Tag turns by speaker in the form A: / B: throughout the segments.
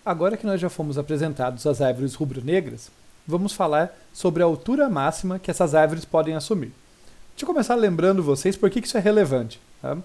A: Agora que nós já fomos apresentados às árvores rubro-negras, vamos falar sobre a altura máxima que essas árvores podem assumir. Deixa eu começar lembrando vocês por que isso é relevante. Tá?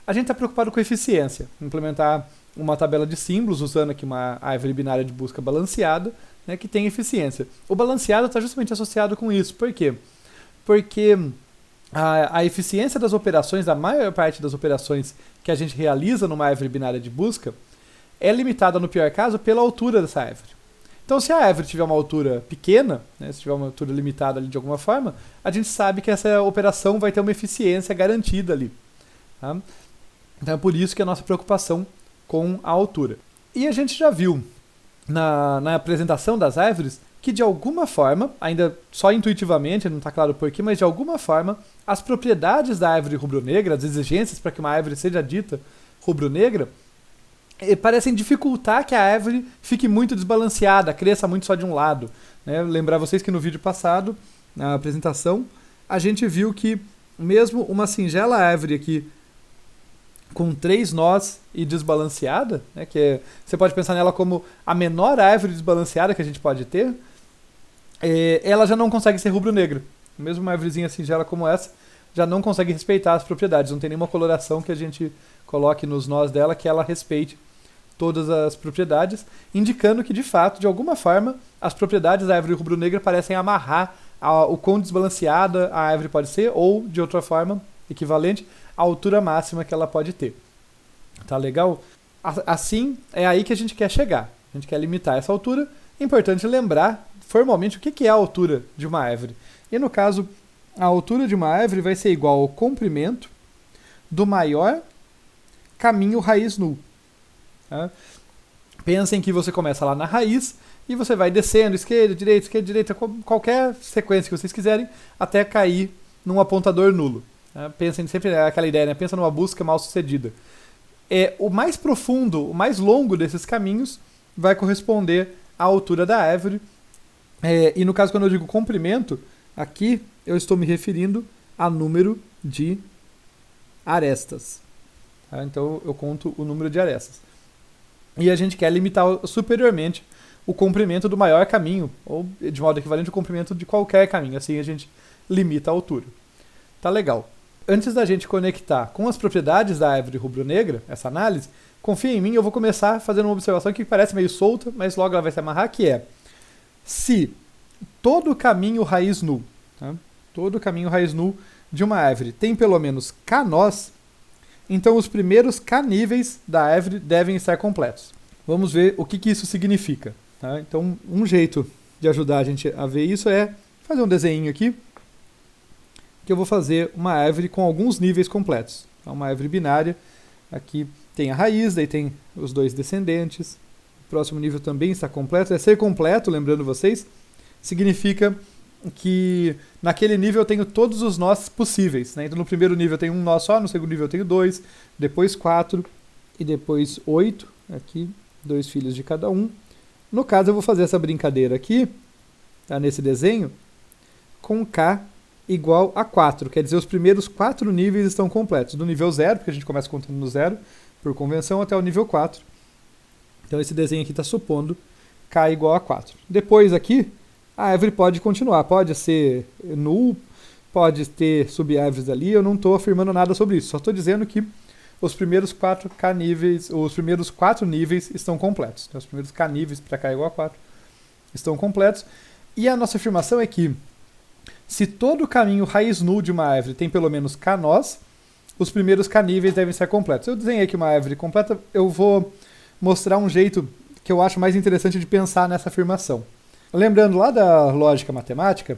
A: A gente está preocupado com eficiência, implementar uma tabela de símbolos usando aqui uma árvore binária de busca balanceada, né, que tem eficiência. O balanceado está justamente associado com isso. Por quê? Porque a eficiência das operações, da maior parte das operações que a gente realiza numa árvore binária de busca, é limitada, no pior caso, pela altura dessa árvore. Então, se a árvore tiver uma altura pequena, né, se tiver uma altura limitada ali de alguma forma, a gente sabe que essa operação vai ter uma eficiência garantida ali. Tá? Então, é por isso que a nossa preocupação com a altura. E a gente já viu na apresentação das árvores que, de alguma forma, ainda só intuitivamente, não está claro porquê, mas de alguma forma, as propriedades da árvore rubro-negra, as exigências para que uma árvore seja dita rubro-negra, parecem dificultar que a árvore fique muito desbalanceada, cresça muito só de um lado. Né? Lembrar vocês que no vídeo passado, na apresentação, a gente viu que mesmo uma singela árvore aqui com 3 nós e desbalanceada, né, você pode pensar nela como a menor árvore desbalanceada que a gente pode ter, ela já não consegue ser rubro-negra. Mesmo uma árvorezinha singela como essa, já não consegue respeitar as propriedades. Não tem nenhuma coloração que a gente coloque nos nós dela que ela respeite todas as propriedades, indicando que, de fato, de alguma forma, as propriedades da árvore rubro-negra parecem amarrar o quão desbalanceada a árvore pode ser, ou, de outra forma, equivalente, a altura máxima que ela pode ter. Tá legal? Assim, é aí que a gente quer chegar. A gente quer limitar essa altura. É importante lembrar, formalmente, o que é a altura de uma árvore. E, no caso, a altura de uma árvore vai ser igual ao comprimento do maior caminho raiz null. Tá? Pensem que você começa lá na raiz e você vai descendo, esquerda, direita, qualquer sequência que vocês quiserem, até cair num apontador nulo. Tá? Pensem sempre naquela ideia, né? Pensa numa busca mal sucedida. O mais profundo, o mais longo desses caminhos vai corresponder à altura da árvore. E no caso, quando eu digo comprimento, aqui eu estou me referindo a número de arestas. Tá? Então eu conto o número de arestas. E a gente quer limitar superiormente o comprimento do maior caminho, ou de modo equivalente ao comprimento de qualquer caminho. Assim a gente limita a altura. Tá legal. Antes da gente conectar com as propriedades da árvore rubro-negra, essa análise, confia em mim, eu vou começar fazendo uma observação que parece meio solta, mas logo ela vai se amarrar, que é: se todo caminho raiz null, tá? Todo caminho raiz null de uma árvore tem pelo menos k nós, então os primeiros k níveis da árvore devem estar completos. Vamos ver o que isso significa. Tá? Então, um jeito de ajudar a gente a ver isso é fazer um desenho aqui, que eu vou fazer uma árvore com alguns níveis completos. Então, uma árvore binária, aqui tem a raiz, daí tem os 2 descendentes, o próximo nível também está completo. Ser completo, lembrando vocês, significa que naquele nível eu tenho todos os nós possíveis. Né? Então no primeiro nível eu tenho um nó só, no segundo nível eu tenho 2, depois 4 e depois 8, aqui 2 filhos de cada um. No caso eu vou fazer essa brincadeira aqui, tá, nesse desenho, com k igual a 4, quer dizer, os primeiros 4 níveis estão completos, do nível 0, porque a gente começa contando no 0, por convenção, até o nível 4. Então esse desenho aqui está supondo k igual a 4. Depois aqui, a árvore pode continuar, pode ser null, pode ter sub-árvores ali, eu não estou afirmando nada sobre isso, só estou dizendo que os primeiros 4 níveis estão completos. Então, os primeiros k níveis para k igual a 4 estão completos. E a nossa afirmação é que, se todo o caminho raiz null de uma árvore tem pelo menos k nós, os primeiros k níveis devem ser completos. Eu desenhei aqui uma árvore completa, eu vou mostrar um jeito que eu acho mais interessante de pensar nessa afirmação. Lembrando lá da lógica matemática,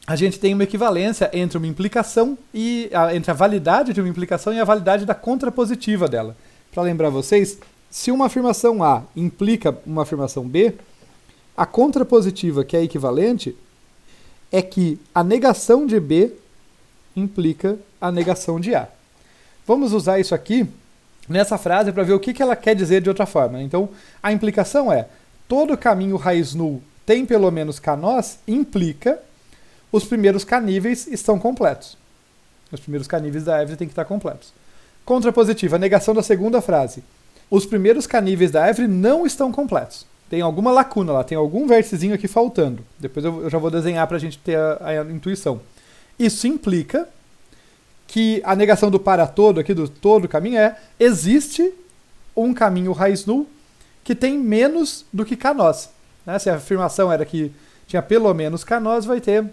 A: a gente tem uma equivalência entre uma implicação entre a validade de uma implicação e a validade da contrapositiva dela. Para lembrar vocês, se uma afirmação A implica uma afirmação B, a contrapositiva, que é equivalente, é que a negação de B implica a negação de A. Vamos usar isso aqui nessa frase para ver o que ela quer dizer de outra forma. Então, a implicação é: todo caminho raiz null tem pelo menos k nós, implica os primeiros k níveis estão completos. Os primeiros k níveis da árvore têm que estar completos. Contrapositiva, a negação da segunda frase. os primeiros K níveis da árvore não estão completos. Tem alguma lacuna lá, tem algum vérticezinho aqui faltando. Depois eu já vou desenhar para a gente ter a intuição. Isso implica que a negação do para todo, aqui do todo caminho, existe um caminho raiz null que tem menos do que K-nós. Né? Se a afirmação era que tinha pelo menos K-nós, vai ter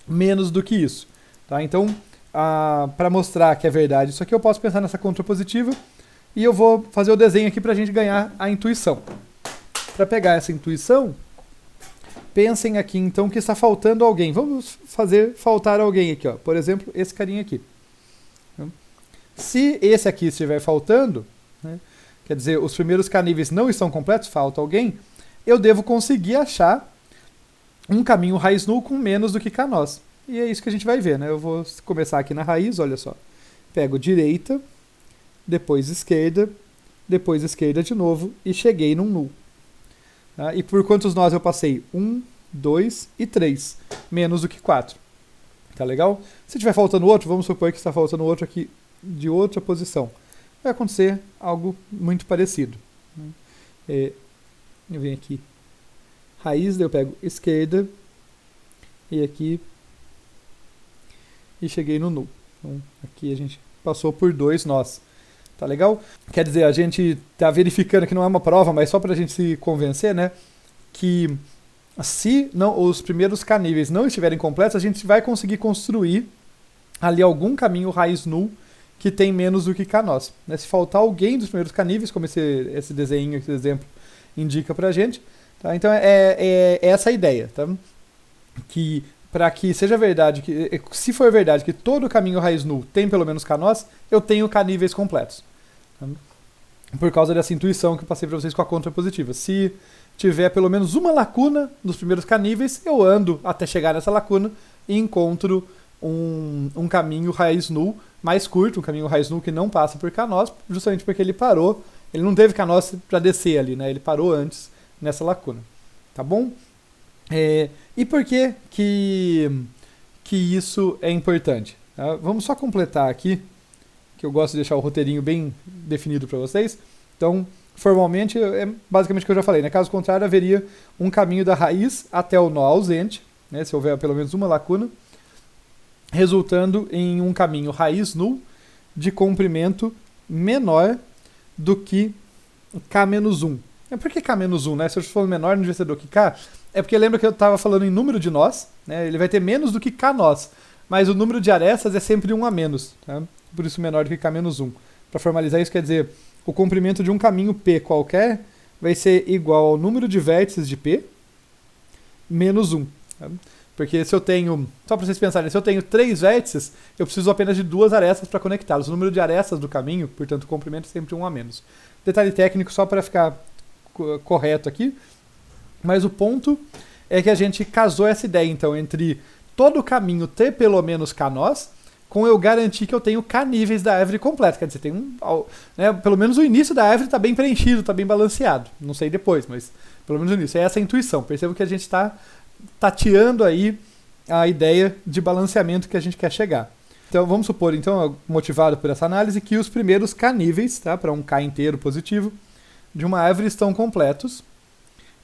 A: menos do que isso. Tá? Então, para mostrar que é verdade isso aqui, eu posso pensar nessa contrapositiva e eu vou fazer o desenho aqui para a gente ganhar a intuição. Para pegar essa intuição, pensem aqui então que está faltando alguém. Vamos fazer faltar alguém aqui, ó. Por exemplo, esse carinha aqui. Se esse aqui estiver faltando, né, quer dizer, os primeiros K níveis não estão completos, falta alguém, eu devo conseguir achar um caminho raiz null com menos do que K-nós. E é isso que a gente vai ver, né? Eu vou começar aqui na raiz, olha só. Pego direita, depois esquerda de novo e cheguei num null. Tá? E por quantos nós eu passei? 1, 2 e 3, menos do que 4. Tá legal? Se tiver faltando outro, vamos supor que está faltando outro aqui de outra posição. Vai acontecer algo muito parecido. Eu venho aqui, raiz, daí eu pego esquerda, e aqui, e cheguei no null. Então, aqui a gente passou por 2 nós. Tá legal? Quer dizer, a gente tá verificando que não é uma prova, mas só para a gente se convencer, né? Que se não, os primeiros K níveis não estiverem completos, a gente vai conseguir construir ali algum caminho raiz null que tem menos do que K-nós. Né? Se faltar alguém dos primeiros K níveis, como esse desenho, esse exemplo indica pra gente, tá? Então é essa a ideia, tá? Que para que seja verdade, se for verdade que todo caminho raiz null tem pelo menos K-nós, eu tenho K níveis completos. Tá? Por causa dessa intuição que eu passei para vocês com a contrapositiva. Se tiver pelo menos uma lacuna nos primeiros K níveis, eu ando até chegar nessa lacuna e encontro um caminho raiz null mais curto, um caminho raiz null que não passa por K-nós, justamente porque ele parou, ele não teve K-nós para descer ali, né? Ele parou antes nessa lacuna. Tá bom? E por que isso é importante? Tá? Vamos só completar aqui, que eu gosto de deixar o roteirinho bem definido para vocês. Então, formalmente, é basicamente o que eu já falei, né? Caso contrário, haveria um caminho da raiz até o nó ausente, né? Se houver pelo menos uma lacuna, resultando em um caminho raiz null de comprimento menor do que K-1. Por que K-1, né? Se eu for menor, não devia ser do que K. É porque lembra que eu estava falando em número de nós, né? Ele vai ter menos do que K-nós, mas o número de arestas é sempre 1 a menos, tá? Por isso menor do que K-1. Para formalizar isso, quer dizer, o comprimento de um caminho P qualquer vai ser igual ao número de vértices de P menos 1. Tá? Porque se eu tenho, só para vocês pensarem, se eu tenho 3 vértices, eu preciso apenas de 2 arestas para conectá-los. O número de arestas do caminho, portanto, o comprimento é sempre 1 a menos. Detalhe técnico só para ficar correto aqui, mas o ponto é que a gente casou essa ideia, então, entre todo o caminho ter pelo menos K-nós, com eu garantir que eu tenho K níveis da árvore completa. Quer dizer, tem né, pelo menos o início da árvore está bem preenchido, está bem balanceado. Não sei depois, mas pelo menos o início. É essa a intuição. Percebo que a gente está tateando aí a ideia de balanceamento que a gente quer chegar. Então vamos supor, então, motivado por essa análise, que os primeiros K níveis, tá, para um K inteiro positivo, de uma árvore estão completos.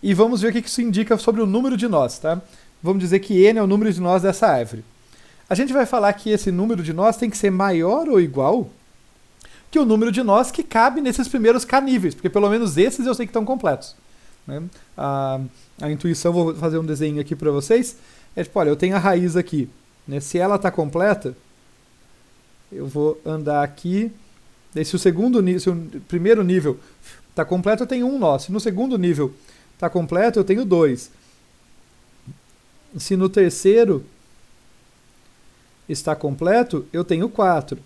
A: E vamos ver o que isso indica sobre o número de nós. Tá? Vamos dizer que N é o número de nós dessa árvore. A gente vai falar que esse número de nós tem que ser maior ou igual que o número de nós que cabe nesses primeiros K níveis, porque pelo menos esses eu sei que estão completos. Né? A intuição, vou fazer um desenho aqui para vocês, é tipo, olha, eu tenho a raiz aqui, né? Se ela está completa, eu vou andar aqui, daí se o primeiro nível está completo, eu tenho um nó, se no segundo nível está completo, eu tenho 2, se no terceiro está completo, eu tenho 4.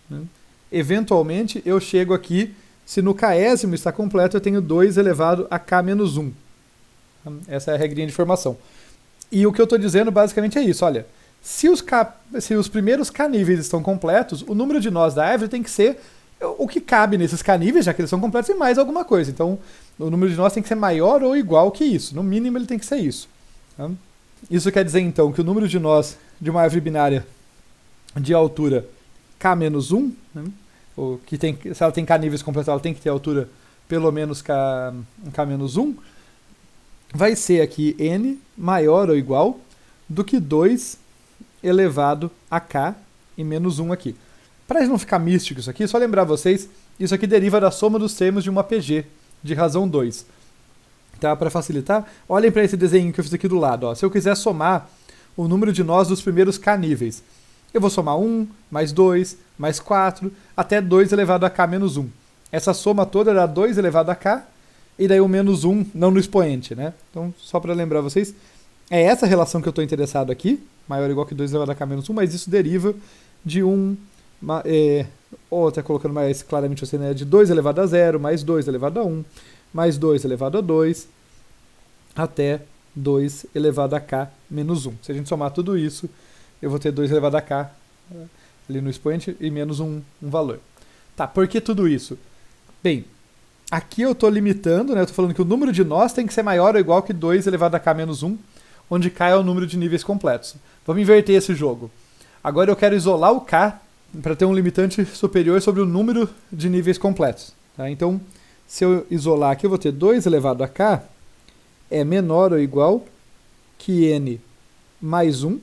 A: Né? Eventualmente, eu chego aqui, se no Késimo está completo, eu tenho 2 elevado a K-1. Essa é a regrinha de formação. E o que eu estou dizendo basicamente é isso. Olha, se os primeiros K níveis estão completos, o número de nós da árvore tem que ser o que cabe nesses K níveis, já que eles são completos, e mais alguma coisa. Então, o número de nós tem que ser maior ou igual que isso. No mínimo, ele tem que ser isso. Tá? Isso quer dizer, então, que o número de nós de uma árvore binária de altura K-1, né, se ela tem K níveis completos, ela tem que ter altura pelo menos K-1, vai ser aqui n maior ou igual do que 2 elevado a K e menos 1 aqui. Para não ficar místico isso aqui, só lembrar vocês, isso aqui deriva da soma dos termos de uma PG, de razão 2. Tá? Para facilitar, olhem para esse desenho que eu fiz aqui do lado. Ó. Se eu quiser somar o número de nós dos primeiros K níveis, eu vou somar 1, mais 2, mais 4, até 2 elevado a K menos 1. Essa soma toda dá 2 elevado a K, e daí o menos 1 não no expoente, né? Então, só para lembrar vocês, é essa relação que eu estou interessado aqui, maior ou igual que 2 elevado a K menos 1, mas isso deriva de 1, ou até colocando mais claramente assim, né, de 2 elevado a 0, mais 2 elevado a 1, mais 2 elevado a 2, até 2 elevado a K menos 1. Se a gente somar tudo isso, eu vou ter 2 elevado a K ali no expoente e menos um valor. Tá, por que tudo isso? Bem, aqui eu estou limitando, né, eu estou falando que o número de nós tem que ser maior ou igual que 2 elevado a K menos 1, onde K é o número de níveis completos. Vamos inverter esse jogo. Agora eu quero isolar o K para ter um limitante superior sobre o número de níveis completos. Tá? Então, se eu isolar aqui, eu vou ter 2 elevado a K é menor ou igual que n mais 1.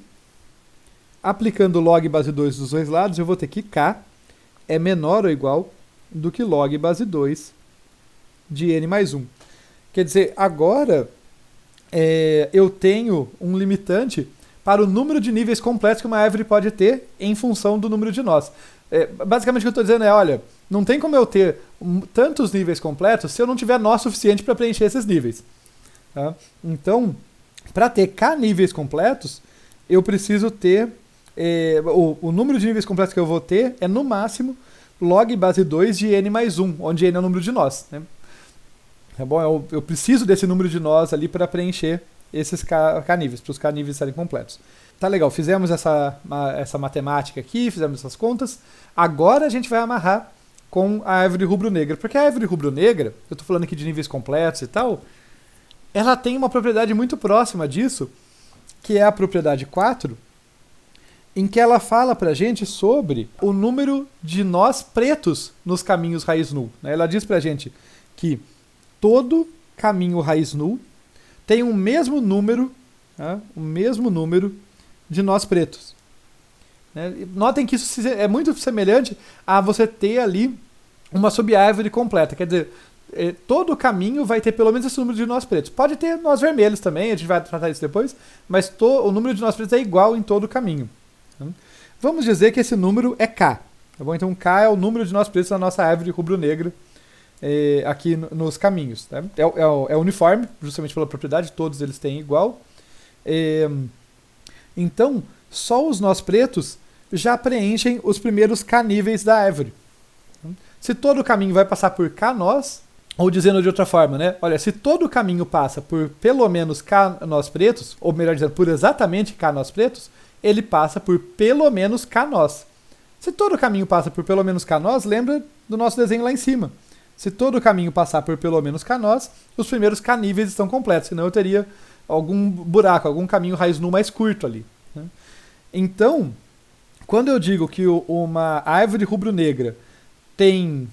A: Aplicando log base 2 dos dois lados, eu vou ter que K é menor ou igual do que log base 2 de n mais 1. Quer dizer, agora eu tenho um limitante para o número de níveis completos que uma árvore pode ter em função do número de nós. Basicamente o que eu estou dizendo é, olha, não tem como eu ter tantos níveis completos se eu não tiver nó suficiente para preencher esses níveis. Tá? Então, para ter K níveis completos, eu preciso ter o número de níveis completos que eu vou ter é no máximo log base 2 de n mais 1, onde n é o número de nós. Né? Tá bom? Eu preciso desse número de nós ali para preencher esses K níveis, para os K níveis serem completos. Tá legal, fizemos essa matemática aqui, fizemos essas contas. Agora a gente vai amarrar com a árvore rubro-negra. Porque a árvore rubro-negra, eu estou falando aqui de níveis completos e tal, ela tem uma propriedade muito próxima disso, que é a propriedade 4, em que ela fala pra gente sobre o número de nós pretos nos caminhos raiz null. Ela diz pra gente que todo caminho raiz null tem o mesmo número de nós pretos. Notem que isso é muito semelhante a você ter ali uma subárvore completa. Quer dizer, todo caminho vai ter pelo menos esse número de nós pretos. Pode ter nós vermelhos também, a gente vai tratar isso depois, mas o número de nós pretos é igual em todo o caminho. Vamos dizer que esse número é K. Tá bom? Então K é o número de nós pretos na nossa árvore rubro-negra aqui nos caminhos. Tá? É uniforme, justamente pela propriedade, todos eles têm igual. Então, só os nós pretos já preenchem os primeiros K níveis da árvore. Se todo o caminho vai passar por K nós, ou dizendo de outra forma, né? Olha, se todo o caminho passa por pelo menos K nós pretos, ou melhor dizendo, por exatamente K nós pretos, ele passa por pelo menos K nós. Se todo o caminho passa por pelo menos K nós, lembra do nosso desenho lá em cima. Se todo o caminho passar por pelo menos K nós, os primeiros K níveis estão completos, senão eu teria algum buraco, algum caminho raiz null mais curto ali. Né? Então, quando eu digo que uma árvore rubro-negra tem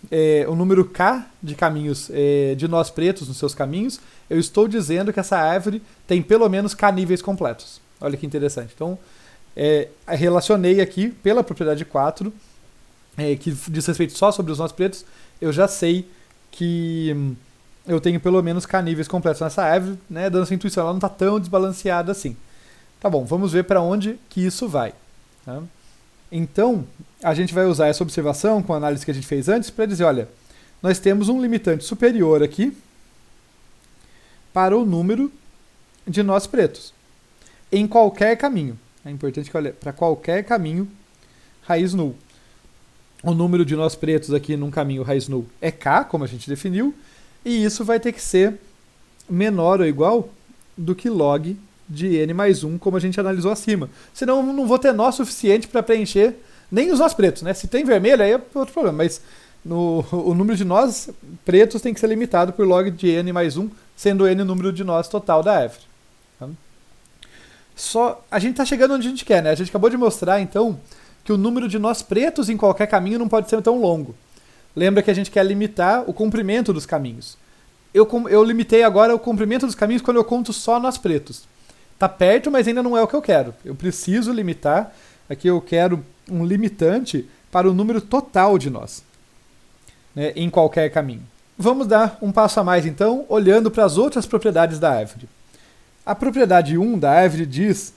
A: o número K de caminhos de nós pretos nos seus caminhos, eu estou dizendo que essa árvore tem pelo menos K níveis completos. Olha que interessante. Então, relacionei aqui pela propriedade 4, que diz respeito só sobre os nós pretos, eu já sei que eu tenho pelo menos K níveis completos nessa árvore, né, dando essa intuição, ela não está tão desbalanceada assim. Tá bom, vamos ver para onde que isso vai. Tá? Então, a gente vai usar essa observação com a análise que a gente fez antes para dizer, olha, nós temos um limitante superior aqui para o número de nós pretos, em qualquer caminho. É importante que olhe para qualquer caminho raiz null. O número de nós pretos aqui num caminho raiz null é K, como a gente definiu, e isso vai ter que ser menor ou igual do que log de n mais 1, como a gente analisou acima. Senão eu não vou ter nó suficiente para preencher nem os nós pretos. Né? Se tem vermelho, aí é outro problema, mas o número de nós pretos tem que ser limitado por log de n mais 1, sendo n o número de nós total da árvore. Tá? A gente está chegando onde a gente quer, né? A gente acabou de mostrar, então, que o número de nós pretos em qualquer caminho não pode ser tão longo. Lembra que a gente quer limitar o comprimento dos caminhos. Eu limitei agora o comprimento dos caminhos quando eu conto só nós pretos. Tá perto, mas ainda não é o que eu quero. Eu preciso limitar. Aqui eu quero um limitante para o número total de nós, né, em qualquer caminho. Vamos dar um passo a mais, então, olhando para as outras propriedades da árvore. A propriedade 1 da árvore diz...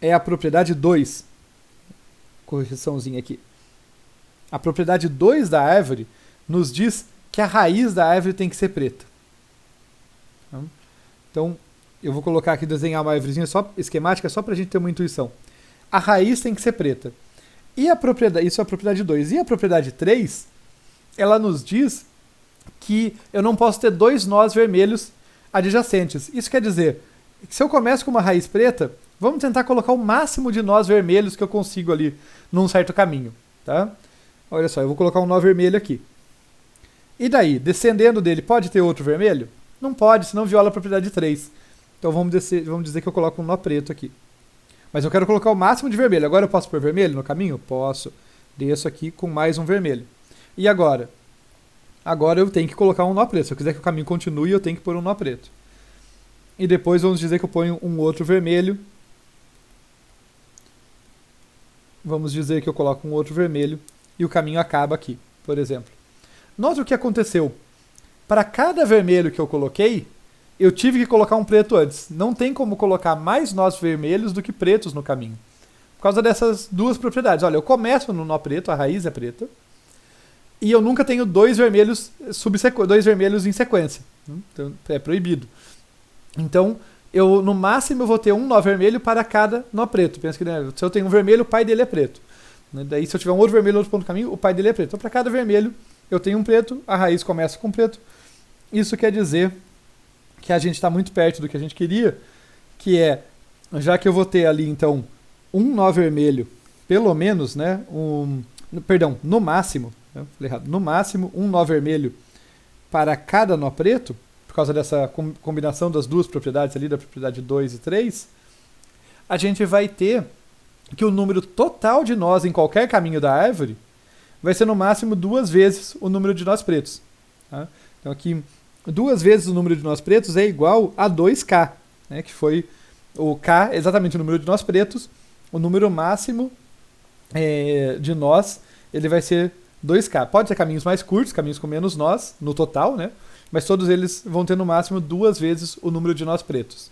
A: é a propriedade 2. Correçãozinha aqui. A propriedade 2 da árvore nos diz que a raiz da árvore tem que ser preta. Então, eu vou colocar aqui, desenhar uma árvorezinha só, esquemática, só para a gente ter uma intuição. A raiz tem que ser preta. E a propriedade, isso é a propriedade 2. E a propriedade 3, ela nos diz que eu não posso ter dois nós vermelhos adjacentes. Isso quer dizer que se eu começo com uma raiz preta, vamos tentar colocar o máximo de nós vermelhos que eu consigo ali num certo caminho. Tá? Olha só, eu vou colocar um nó vermelho aqui. E daí, descendendo dele, pode ter outro vermelho? Não pode, senão viola a propriedade 3. Então vamos dizer que eu coloco um nó preto aqui. Mas eu quero colocar o máximo de vermelho. Agora eu posso pôr vermelho no caminho? Posso. Desço aqui com mais um vermelho. E agora? Agora eu tenho que colocar um nó preto. Se eu quiser que o caminho continue, eu tenho que pôr um nó preto. E depois vamos dizer que eu ponho um outro vermelho. Vamos dizer que eu coloco um outro vermelho e o caminho acaba aqui, por exemplo. Nota o que aconteceu. Para cada vermelho que eu coloquei, eu tive que colocar um preto antes. Não tem como colocar mais nós vermelhos do que pretos no caminho. Por causa dessas duas propriedades. Olha, eu começo no nó preto, a raiz é preta, e eu nunca tenho dois vermelhos em sequência. Então, é proibido. Então, no máximo eu vou ter um nó vermelho para cada nó preto. Pensa que, né, se eu tenho um vermelho, o pai dele é preto. Daí, se eu tiver um outro vermelho no outro ponto do caminho, o pai dele é preto. Então, para cada vermelho, eu tenho um preto, a raiz começa com preto. Isso quer dizer que a gente está muito perto do que a gente queria, que é, já que eu vou ter ali, então, um nó vermelho, pelo menos, né, no máximo, né, falei errado, no máximo, um nó vermelho para cada nó preto, por causa dessa combinação das duas propriedades ali, da propriedade 2 e 3, a gente vai ter que o número total de nós em qualquer caminho da árvore vai ser no máximo 2 vezes o número de nós pretos. Tá? Então aqui, 2 vezes o número de nós pretos é igual a 2K, né, que foi o K, exatamente o número de nós pretos, o número máximo de nós, ele vai ser 2K. Pode ter caminhos mais curtos, caminhos com menos nós, no total, né, mas todos eles vão ter no máximo 2 vezes o número de nós pretos.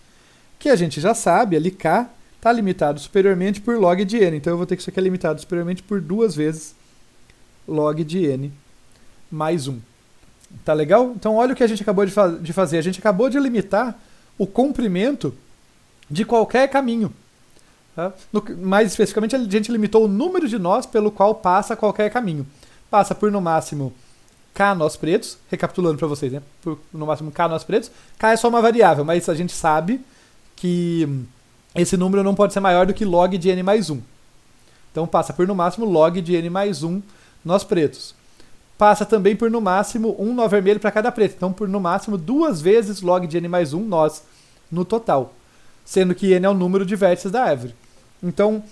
A: Que a gente já sabe, ali K está limitado superiormente por log de n, então eu vou ter que isso aqui é limitado superiormente por 2 vezes log de n mais 1. Tá legal? Então olha o que a gente acabou de fazer. A gente acabou de limitar o comprimento de qualquer caminho. Tá? Mais especificamente, a gente limitou o número de nós pelo qual passa qualquer caminho. Passa por, no máximo, K nós pretos. Recapitulando para vocês, né? Por, no máximo, K nós pretos. K é só uma variável, mas a gente sabe que esse número não pode ser maior do que log de n mais 1. Então passa por, no máximo, log de n mais 1 nós pretos. Passa também por, no máximo, um nó vermelho para cada preto. Então, por, no máximo, 2 vezes log de n mais 1 nós no total. Sendo que n é o número de vértices da árvore. Então,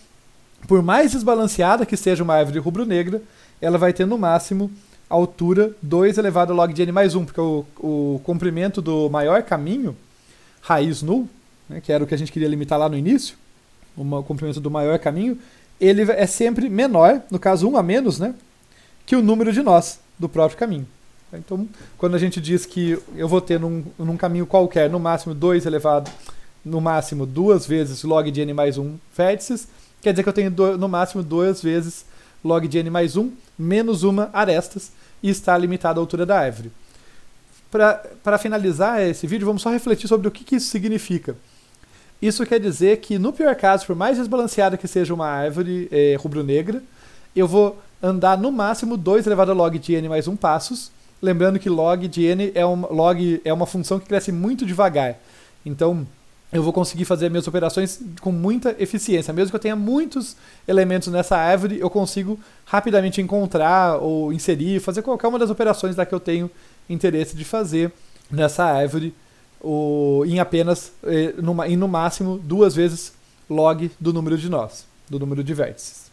A: por mais desbalanceada que seja uma árvore rubro-negra, ela vai ter, no máximo, a altura 2 elevado a log de n mais 1. Porque o comprimento do maior caminho, raiz null, né, que era o que a gente queria limitar lá no início, o comprimento do maior caminho, ele é sempre menor, no caso 1 a menos, né, que o número de nós do próprio caminho. Então, quando a gente diz que eu vou ter num caminho qualquer, no máximo 2 elevado, no máximo 2 vezes log de n mais 1 vértices, quer dizer que eu tenho no máximo 2 vezes log de n mais 1 menos uma arestas e está limitada a altura da árvore. Para finalizar esse vídeo, vamos só refletir sobre o que isso significa. Isso quer dizer que, no pior caso, por mais desbalanceada que seja uma árvore rubro-negra, eu vou andar no máximo 2 elevado a log de n mais 1 passos, lembrando que log de n é uma função que cresce muito devagar. Então, eu vou conseguir fazer minhas operações com muita eficiência. Mesmo que eu tenha muitos elementos nessa árvore, eu consigo rapidamente encontrar ou inserir, fazer qualquer uma das operações da que eu tenho interesse de fazer nessa árvore em apenas, no máximo, 2 vezes log do número de nós, do número de vértices.